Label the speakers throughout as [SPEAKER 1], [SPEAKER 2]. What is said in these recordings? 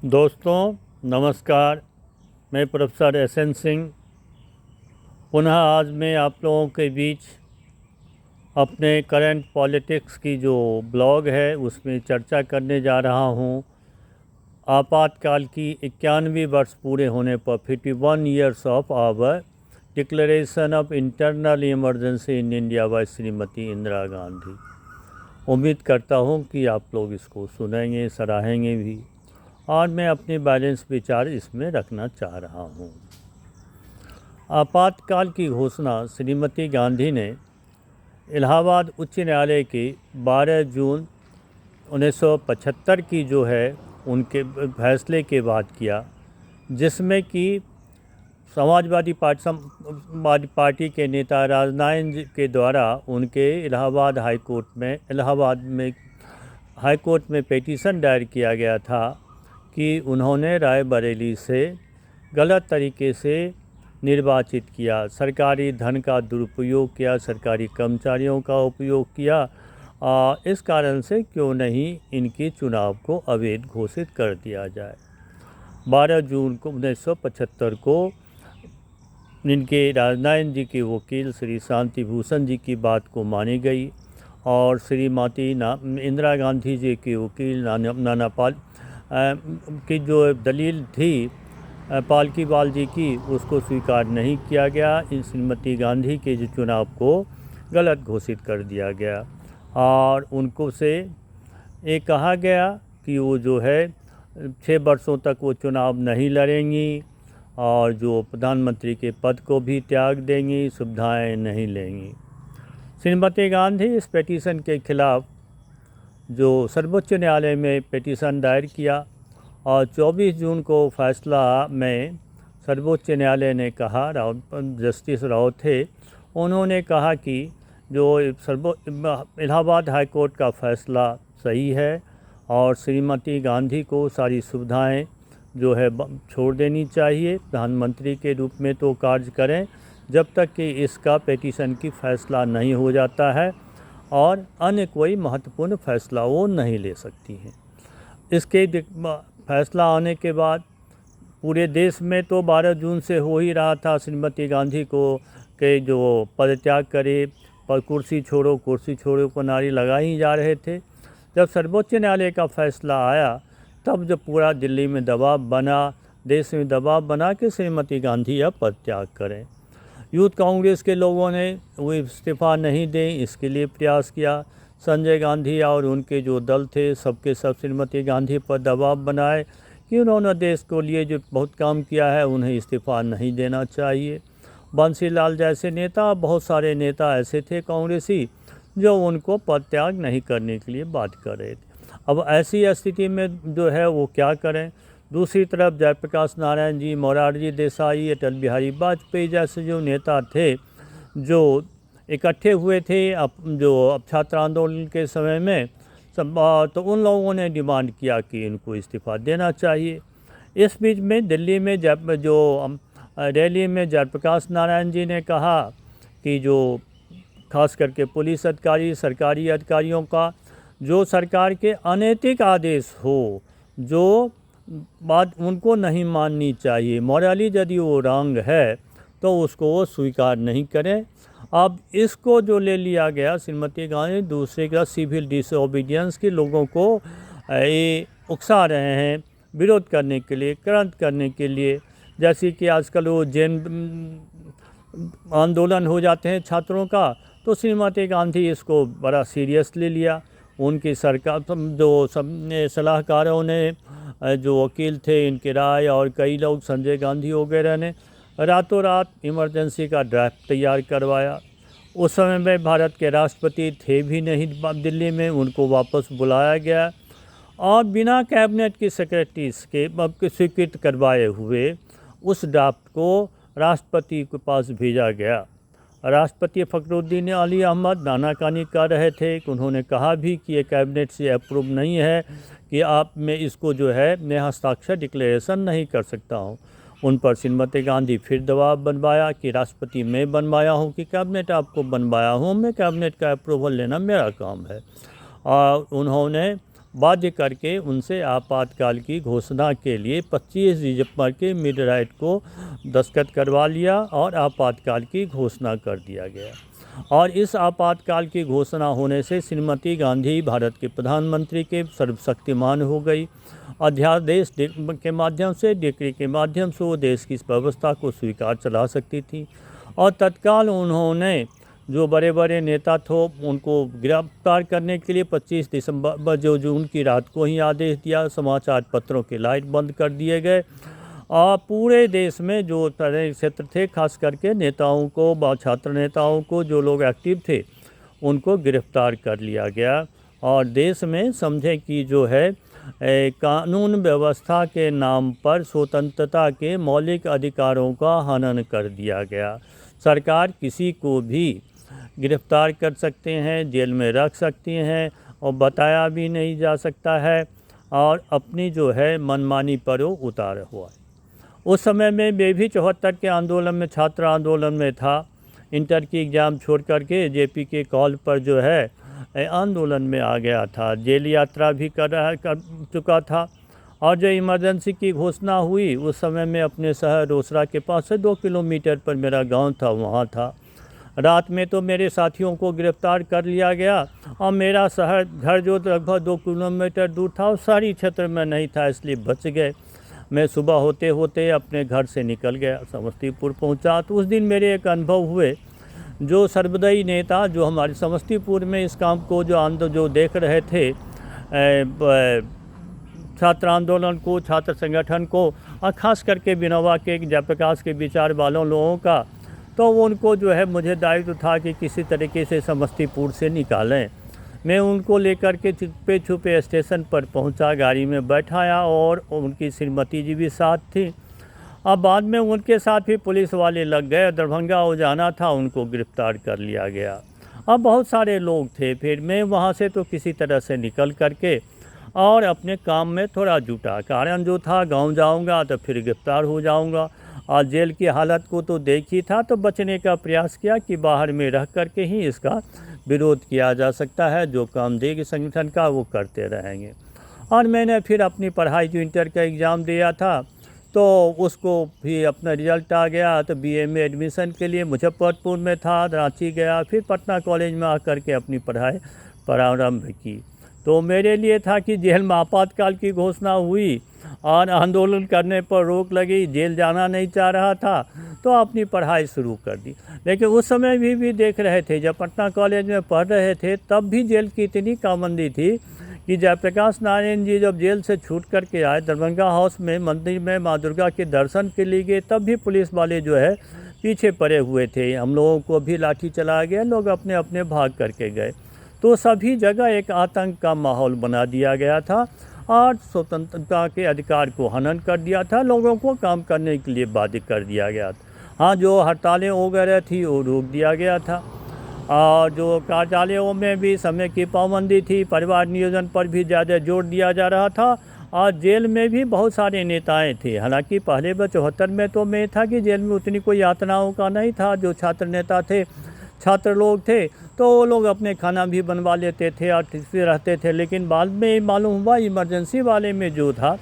[SPEAKER 1] दोस्तों नमस्कार। मैं प्रोफेसर एस.एन. सिंह पुनः आज मैं आप लोगों के बीच अपने करंट पॉलिटिक्स की जो ब्लॉग है उसमें चर्चा करने जा रहा हूँ। आपातकाल की 91 वर्ष पूरे होने पर 51 years of our declaration of internal emergency in India by Shrimati Indira Gandhi. उम्मीद करता हूँ कि आप लोग इसको सुनेंगे, सराहेंगे भी, और मैं अपने बैलेंस विचार इसमें रखना चाह रहा हूँ। आपातकाल की घोषणा श्रीमती गांधी ने इलाहाबाद उच्च न्यायालय के 12 जून 1975 की जो है उनके फैसले के बाद किया, जिसमें कि समाजवादी पार्टी के नेता राजनारायण जी के द्वारा उनके इलाहाबाद हाई कोर्ट में पिटीशन दायर किया गया था कि उन्होंने रायबरेली से गलत तरीके से निर्वाचित किया, सरकारी धन का दुरुपयोग किया, सरकारी कर्मचारियों का उपयोग किया। इस कारण से क्यों नहीं इनके चुनाव को अवैध घोषित कर दिया जाए। 12 जून को 1975 को इनके राजनारायण जी के वकील श्री शांति भूषण जी की बात को मानी गई और श्रीमती इंदिरा गांधी जी के वकील नाना पाल की जो दलील थी पालकीवाल जी की, उसको स्वीकार नहीं किया गया। इन श्रीमती गांधी के जो चुनाव को गलत घोषित कर दिया गया और उनको से ये कहा गया कि वो जो है 6 वर्षों तक वो चुनाव नहीं लड़ेंगी और जो प्रधानमंत्री के पद को भी त्याग देंगी, सुविधाएं नहीं लेंगी। श्रीमती गांधी इस पिटीशन के खिलाफ जो सर्वोच्च न्यायालय में पिटीशन दायर किया और 24 जून को फैसला में सर्वोच्च न्यायालय ने कहा, जस्टिस राव थे, उन्होंने कहा कि जो इलाहाबाद हाई कोर्ट का फैसला सही है और श्रीमती गांधी को सारी सुविधाएं जो है छोड़ देनी चाहिए। प्रधानमंत्री के रूप में तो कार्य करें जब तक कि इसका पिटीशन की फैसला नहीं हो जाता है और अन्य कोई महत्वपूर्ण फैसला वो नहीं ले सकती हैं। इसके फैसला आने के बाद पूरे देश में तो 12 जून से हो ही रहा था, श्रीमती गांधी को के जो पदत्याग करे, पर कुर्सी छोड़ो को नारे लगा ही जा रहे थे। जब सर्वोच्च न्यायालय का फैसला आया तब जब पूरा दिल्ली में दबाव बना, देश में दबाव बना कि श्रीमती गांधी अब पदत्याग करें। यूथ कांग्रेस के लोगों ने वो इस्तीफ़ा नहीं दें इसके लिए प्रयास किया। संजय गांधी और उनके जो दल थे सबके सब श्रीमती गांधी पर दबाव बनाए कि उन्होंने देश को लिए जो बहुत काम किया है उन्हें इस्तीफ़ा नहीं देना चाहिए। बंसीलाल जैसे नेता, बहुत सारे नेता ऐसे थे कांग्रेसी जो उनको पदत्याग नहीं करने के लिए बात कर रहे थे। अब ऐसी स्थिति में जो है वो क्या करें। दूसरी तरफ जयप्रकाश नारायण जी, मोरारजी देसाई, अटल बिहारी वाजपेयी जैसे जो नेता थे जो इकट्ठे हुए थे जो छात्र आंदोलन के समय में तो उन लोगों ने डिमांड किया कि इनको इस्तीफ़ा देना चाहिए। इस बीच में दिल्ली में रैली में जयप्रकाश नारायण जी ने कहा कि जो खास करके पुलिस अधिकारी, सरकारी अधिकारियों का जो सरकार के अनैतिक आदेश हो, जो बात उनको नहीं माननी चाहिए, मॉरली यदि वो रॉन्ग है तो उसको वो स्वीकार नहीं करें। अब इसको जो ले लिया गया श्रीमती गांधी दूसरे का सिविल डिसओबीडियंस के लोगों को ये उकसा रहे हैं विरोध करने के लिए, क्रांत करने के लिए। जैसे कि आजकल वो जैन आंदोलन हो जाते हैं छात्रों का, तो श्रीमती गांधी इसको बड़ा सीरियसली लिया। उनकी सरकार जो सब सलाहकारों ने, जो वकील थे इनके राय और कई लोग, संजय गांधी वगैरह ने रातों रात इमरजेंसी का ड्राफ्ट तैयार करवाया। उस समय में भारत के राष्ट्रपति थे भी नहीं दिल्ली में, उनको वापस बुलाया गया और बिना कैबिनेट की सेक्रेटरीज के स्वीकृत करवाए हुए उस ड्राफ्ट को राष्ट्रपति के पास भेजा गया। राष्ट्रपति फ़खरुद्दीन अली अहमद नानाकानी कर रहे थे कि उन्होंने कहा भी कि ये कैबिनेट से अप्रूव नहीं है कि आप मैं इसको जो है मैं हस्ताक्षर डिक्लेरेशन नहीं कर सकता हूँ। उन पर श्रीमती गांधी फिर दबाव बनवाया कि राष्ट्रपति मैं बनवाया हूँ कि कैबिनेट आपको बनवाया हूँ, मैं कैबिनेट का अप्रूवल लेना मेरा काम है। और उन्होंने बाध्य करके उनसे आपातकाल की घोषणा के लिए 25 दिसंबर के मिडनाइट को दस्तखत करवा लिया और आपातकाल की घोषणा कर दिया गया। और इस आपातकाल की घोषणा होने से श्रीमती गांधी भारत के प्रधानमंत्री के सर्वशक्तिमान हो गई। अध्यादेश के माध्यम से, डिक्री के माध्यम से वो देश की इस व्यवस्था को स्वीकार चला सकती थी। और तत्काल उन्होंने जो बड़े बड़े नेता थे उनको गिरफ्तार करने के लिए 25 दिसंबर जो जून की रात को ही आदेश दिया। समाचार पत्रों के लाइट बंद कर दिए गए और पूरे देश में जो तरह क्षेत्र थे, खास करके नेताओं को, छात्र नेताओं को, जो लोग एक्टिव थे उनको गिरफ्तार कर लिया गया। और देश में समझे कि जो है कानून व्यवस्था के नाम पर स्वतंत्रता के मौलिक अधिकारों का हनन कर दिया गया। सरकार किसी को भी गिरफ्तार कर सकते हैं, जेल में रख सकती हैं और बताया भी नहीं जा सकता है और अपनी जो है मनमानी पर वो उतारा हुआ है। उस समय में मैं भी 74 के आंदोलन में, छात्र आंदोलन में था। इंटर की एग्ज़ाम छोड़ करके जेपी के कॉल पर जो है आंदोलन में आ गया था। जेल यात्रा भी कर चुका था। और जो इमरजेंसी की घोषणा हुई उस समय में अपने शहर रोसड़ा के पास से 2 किलोमीटर पर मेरा गांव था, वहाँ था। रात में तो मेरे साथियों को गिरफ्तार कर लिया गया और मेरा शहर घर जो लगभग 2 किलोमीटर दूर था उस शहरी क्षेत्र में नहीं था, इसलिए बच गए। मैं सुबह होते होते अपने घर से निकल गया, समस्तीपुर पहुंचा। तो उस दिन मेरे एक अनुभव हुए। जो सर्वोदयी नेता जो हमारे समस्तीपुर में इस काम को जो देख रहे थे, छात्र आंदोलन को, छात्र संगठन को, और ख़ास करके विनोबा के, जयप्रकाश के विचार वालों लोगों का, तो उनको जो है मुझे दायित्व था कि किसी तरीके से समस्तीपुर से निकालें। मैं उनको लेकर के छुपे छुपे स्टेशन पर पहुंचा, गाड़ी में बैठाया और उनकी श्रीमती जी भी साथ थी। अब बाद में उनके साथ भी पुलिस वाले लग गए। दरभंगा हो जाना था, उनको गिरफ्तार कर लिया गया। अब बहुत सारे लोग थे। फिर मैं वहाँ से तो किसी तरह से निकल करके और अपने काम में थोड़ा जुटा। कारण जो था, गांव जाऊंगा तो फिर गिरफ्तार हो जाऊंगा और जेल की हालत को तो देख ही था, तो बचने का प्रयास किया कि बाहर में रह करके ही इसका विरोध किया जा सकता है। जो काम देगी संगठन का वो करते रहेंगे। और मैंने फिर अपनी पढ़ाई, जो इंटर का एग्ज़ाम दिया था, तो उसको भी अपना रिजल्ट आ गया। तो बीए में एडमिशन के लिए मुजफ्फरपुर में था, रांची गया, फिर पटना कॉलेज में आकर के अपनी पढ़ाई प्रारंभ की। तो मेरे लिए था कि जेल में आपातकाल की घोषणा हुई और आंदोलन करने पर रोक लगी, जेल जाना नहीं चाह रहा था, तो अपनी पढ़ाई शुरू कर दी। लेकिन उस समय भी देख रहे थे, जब पटना कॉलेज में पढ़ रहे थे तब भी जेल की इतनी पाबंदी थी कि जयप्रकाश नारायण जी जब जेल से छूट करके आए, दरभंगा हाउस में मंदिर में माँ दुर्गा के दर्शन के लिए गए, तब भी पुलिस वाले जो है पीछे पड़े हुए थे। हम लोगों को भी लाठी चलाया गया, लोग अपने अपने भाग करके गए। तो सभी जगह एक आतंक का माहौल बना दिया गया था और स्वतंत्रता के अधिकार को हनन कर दिया था। लोगों को काम करने के लिए बाध्य कर दिया गया था। हाँ, जो हड़तालें वगैरह थी वो रोक दिया गया था। और जो कार्यालयों में भी समय की पाबंदी थी, परिवार नियोजन पर भी ज़्यादा जोर दिया जा रहा था। और जेल में भी बहुत सारे नेताएं थे। हालांकि पहले 74 में तो मैं था कि जेल में उतनी कोई यातनाओं का नहीं था। जो छात्र नेता थे, छात्र लोग थे, तो वो लोग अपने खाना भी बनवा लेते थे और ठीक से रहते थे। लेकिन बाद में मालूम हुआ इमरजेंसी वाले में जो था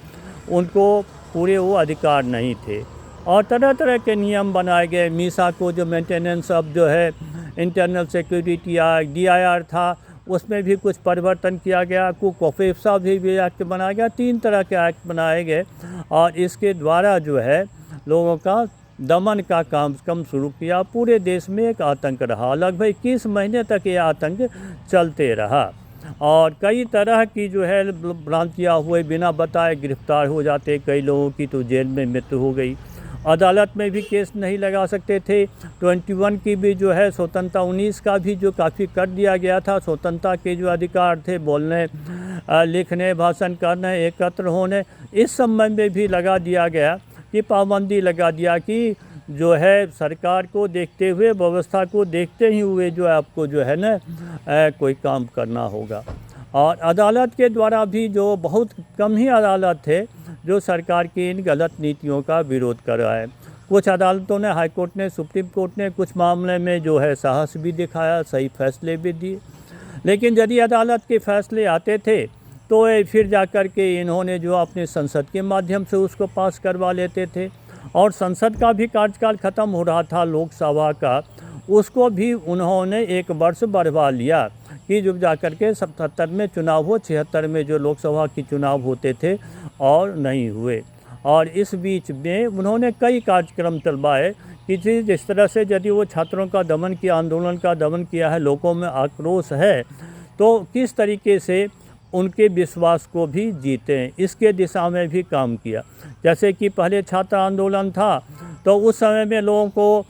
[SPEAKER 1] उनको पूरे वो अधिकार नहीं थे और तरह तरह के नियम बनाए गए। मीसा को जो मेंटेनेंस ऑफ जो है इंटरनल सिक्योरिटी DIR था, उसमें भी कुछ परिवर्तन किया गया। कोफेसा भी एक्ट बनाया गया। 3 तरह के एक्ट बनाए गए और इसके द्वारा जो है लोगों का दमन का काम शुरू किया। पूरे देश में एक आतंक रहा। लगभग 21 महीने तक ये आतंक चलते रहा और कई तरह की जो है भ्रांतियाँ हुए, बिना बताए गिरफ्तार हो जाते। कई लोगों की तो जेल में मृत्यु हो गई। अदालत में भी केस नहीं लगा सकते थे। 21 की भी जो है स्वतंत्रता, 19 का भी जो काफ़ी कर दिया गया था। स्वतंत्रता के जो अधिकार थे, बोलने, लिखने, भाषण करने, एकत्र होने, इस संबंध में भी लगा दिया गया कि पाबंदी लगा दिया कि जो है सरकार को देखते हुए, व्यवस्था को देखते ही हुए जो है आपको जो है ना कोई काम करना होगा। और अदालत के द्वारा भी जो बहुत कम ही अदालत थे जो सरकार की इन गलत नीतियों का विरोध कर रहा है। कुछ अदालतों ने, हाई कोर्ट ने, सुप्रीम कोर्ट ने कुछ मामले में जो है साहस भी दिखाया, सही फैसले भी दिए। लेकिन यदि अदालत के फैसले आते थे तो ये फिर जा कर के इन्होंने जो अपने संसद के माध्यम से उसको पास करवा लेते थे, और संसद का भी कार्यकाल ख़त्म हो रहा था लोकसभा का, उसको भी उन्होंने 1 वर्ष बढ़वा लिया कि जब जा कर के 77 में चुनाव हो, 76 में जो लोकसभा की चुनाव होते थे और नहीं हुए। और इस बीच में उन्होंने कई कार्यक्रम चलवाए कि जिस तरह से यदि वो छात्रों का दमन किया, आंदोलन का दमन किया है, लोगों में आक्रोश है, तो किस तरीके से उनके विश्वास को भी जीतें, इसके दिशा में भी काम किया। जैसे कि पहले छात्र आंदोलन था तो उस समय में लोगों को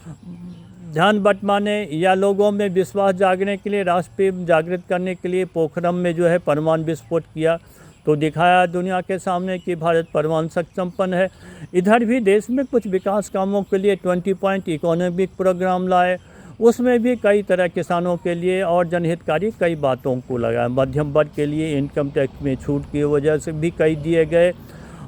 [SPEAKER 1] ध्यान बंटवाने या लोगों में विश्वास जागने के लिए, राष्ट्र प्रेम जागृत करने के लिए पोखरम में जो है परमाणु विस्फोट किया, तो दिखाया दुनिया के सामने कि भारत परमाणु शक्ति संपन्न है। इधर भी देश में कुछ विकास कामों के लिए 20 पॉइंट इकोनॉमिक प्रोग्राम लाए, उसमें भी कई तरह किसानों के लिए और जनहितकारी कई बातों को लगाया। मध्यम वर्ग के लिए इनकम टैक्स में छूट की वजह से भी कई दिए गए,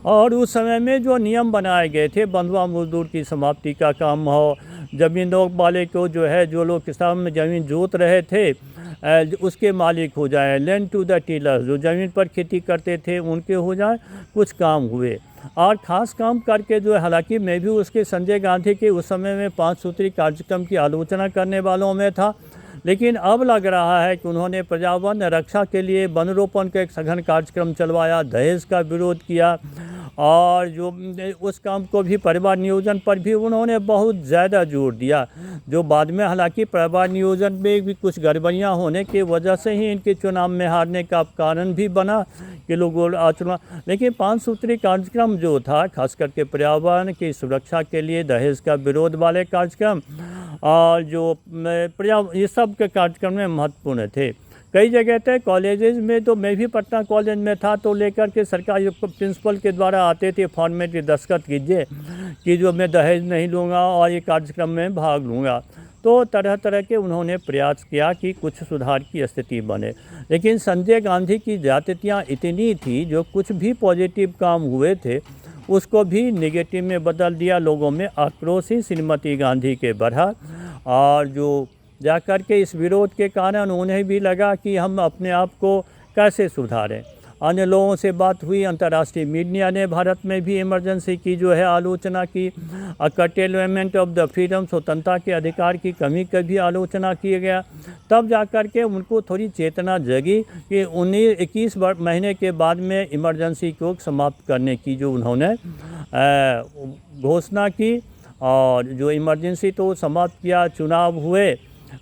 [SPEAKER 1] और उस समय में जो नियम बनाए गए थे, बंधुआ मजदूर की समाप्ति का काम हो, ज़मीनों वाले को जो है, जो लोग किसान में ज़मीन जोत रहे थे उसके मालिक हो जाए, लैंड टू द टीलर, जो ज़मीन पर खेती करते थे उनके हो जाए, कुछ काम हुए। और ख़ास काम करके जो है, हालांकि मैं भी उसके संजय गांधी के उस समय में 5 सूत्री कार्यक्रम की आलोचना करने वालों में था, लेकिन अब लग रहा है कि उन्होंने पर्यावरण रक्षा के लिए वन रोपण का एक सघन कार्यक्रम चलवाया, दहेज का विरोध किया, और जो उस काम को भी परिवार नियोजन पर भी उन्होंने बहुत ज़्यादा जोर दिया, जो बाद में हालांकि परिवार नियोजन में भी कुछ गड़बड़ियाँ होने की वजह से ही इनके चुनाव में हारने का कारण भी बना कि लोगों चुनाव। लेकिन 5 सूत्री कार्यक्रम जो था, खास करके पर्यावरण की सुरक्षा के लिए, दहेज का विरोध वाले कार्यक्रम, और जो ये सब के कार्यक्रम में महत्वपूर्ण थे। कई जगह थे कॉलेजेस में, तो मैं भी पटना कॉलेज में था, तो लेकर के सरकारी प्रिंसिपल के द्वारा आते थे फॉर्मेट दस्तखत कीजिए कि जो मैं दहेज नहीं लूँगा और ये कार्यक्रम में भाग लूँगा। तो तरह तरह के उन्होंने प्रयास किया कि कुछ सुधार की स्थिति बने, लेकिन संजय गांधी की ज्यादतियाँ इतनी थी, जो कुछ भी पॉजिटिव काम हुए थे उसको भी नेगेटिव में बदल दिया। लोगों में आक्रोश ही श्रीमती गांधी के बढ़ा, और जो जाकर के इस विरोध के कारण उन्हें भी लगा कि हम अपने आप को कैसे सुधारें। अन्य लोगों से बात हुई, अंतर्राष्ट्रीय मीडिया ने भारत में भी इमरजेंसी की जो है आलोचना की, कर्टेलमेंट ऑफ द फ्रीडम, स्वतंत्रता के अधिकार की कमी की भी आलोचना किया गया। तब जाकर के उनको थोड़ी चेतना जगी कि 21 महीने के बाद में इमरजेंसी को समाप्त करने की जो उन्होंने घोषणा की, और जो इमरजेंसी तो समाप्त किया। चुनाव हुए,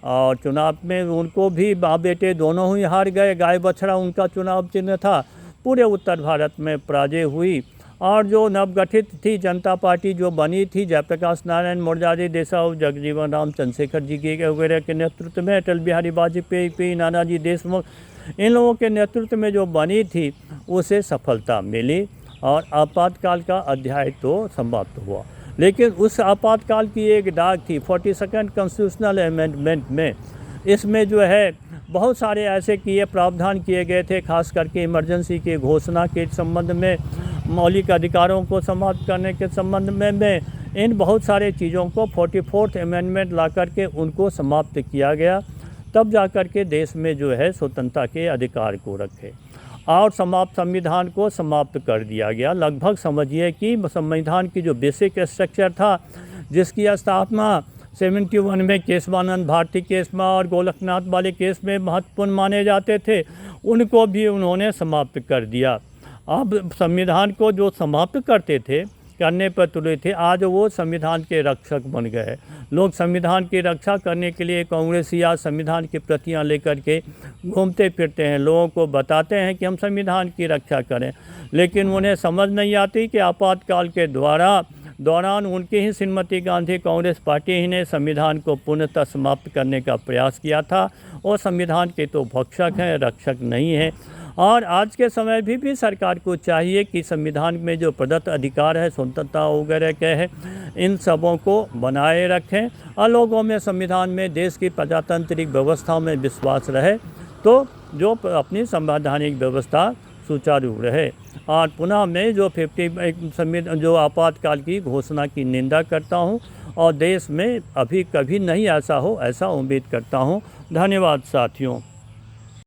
[SPEAKER 1] और चुनाव में उनको भी माँ बेटे दोनों ही हार गए, गाय बछड़ा उनका चुनाव चिन्ह था। पूरे उत्तर भारत में पराजय हुई, और जो नवगठित थी जनता पार्टी जो बनी थी, जयप्रकाश नारायण, मोरारजी देसाई, जगजीवन राम, चंद्रशेखर जी के वगैरह के नेतृत्व में, अटल बिहारी वाजपेयी, नानाजी देशमुख, इन लोगों के नेतृत्व में जो बनी थी उसे सफलता मिली, और आपातकाल का अध्याय तो समाप्त हुआ। लेकिन उस आपातकाल की एक डाक थी 42nd कॉन्स्टिट्यूशनल अमेंडमेंट में। इसमें जो है बहुत सारे ऐसे प्रावधान किए गए थे, खास करके इमरजेंसी की घोषणा के संबंध में, मौलिक अधिकारों को समाप्त करने के संबंध में इन बहुत सारे चीज़ों को 44th अमेंडमेंट ला करके उनको समाप्त किया गया। तब जा कर के देश में जो है स्वतंत्रता के अधिकार को रखे, और संविधान को समाप्त कर दिया गया। लगभग समझिए कि संविधान की जो बेसिक स्ट्रक्चर था, जिसकी स्थापना 71 में केशवानंद भारती केस में और गोलकनाथ वाले केस में महत्वपूर्ण माने जाते थे, उनको भी उन्होंने समाप्त कर दिया। अब संविधान को जो समाप्त करने पर तुले थे, आज वो संविधान के रक्षक बन गए। लोग संविधान की रक्षा करने के लिए कांग्रेसी आज संविधान की प्रतियां लेकर के घूमते फिरते हैं, लोगों को बताते हैं कि हम संविधान की रक्षा करें, लेकिन उन्हें समझ नहीं आती कि आपातकाल के दौरान उनकी ही श्रीमती गांधी कांग्रेस पार्टी ही ने संविधान को पूर्णतः समाप्त करने का प्रयास किया था, और संविधान के तो भक्षक हैं, रक्षक नहीं हैं। और आज के समय भी सरकार को चाहिए कि संविधान में जो प्रदत्त अधिकार है, स्वतंत्रता वगैरह के हैं, इन सबों को बनाए रखें, और लोगों में संविधान में, देश की प्रजातांत्रिक व्यवस्था में विश्वास रहे, तो जो अपनी संवैधानिक व्यवस्था सुचारू रहे। और पुनः मैं जो आपातकाल की घोषणा की निंदा करता हूँ, और देश में अभी कभी नहीं ऐसा हो, ऐसा उम्मीद करता हूँ। धन्यवाद साथियों।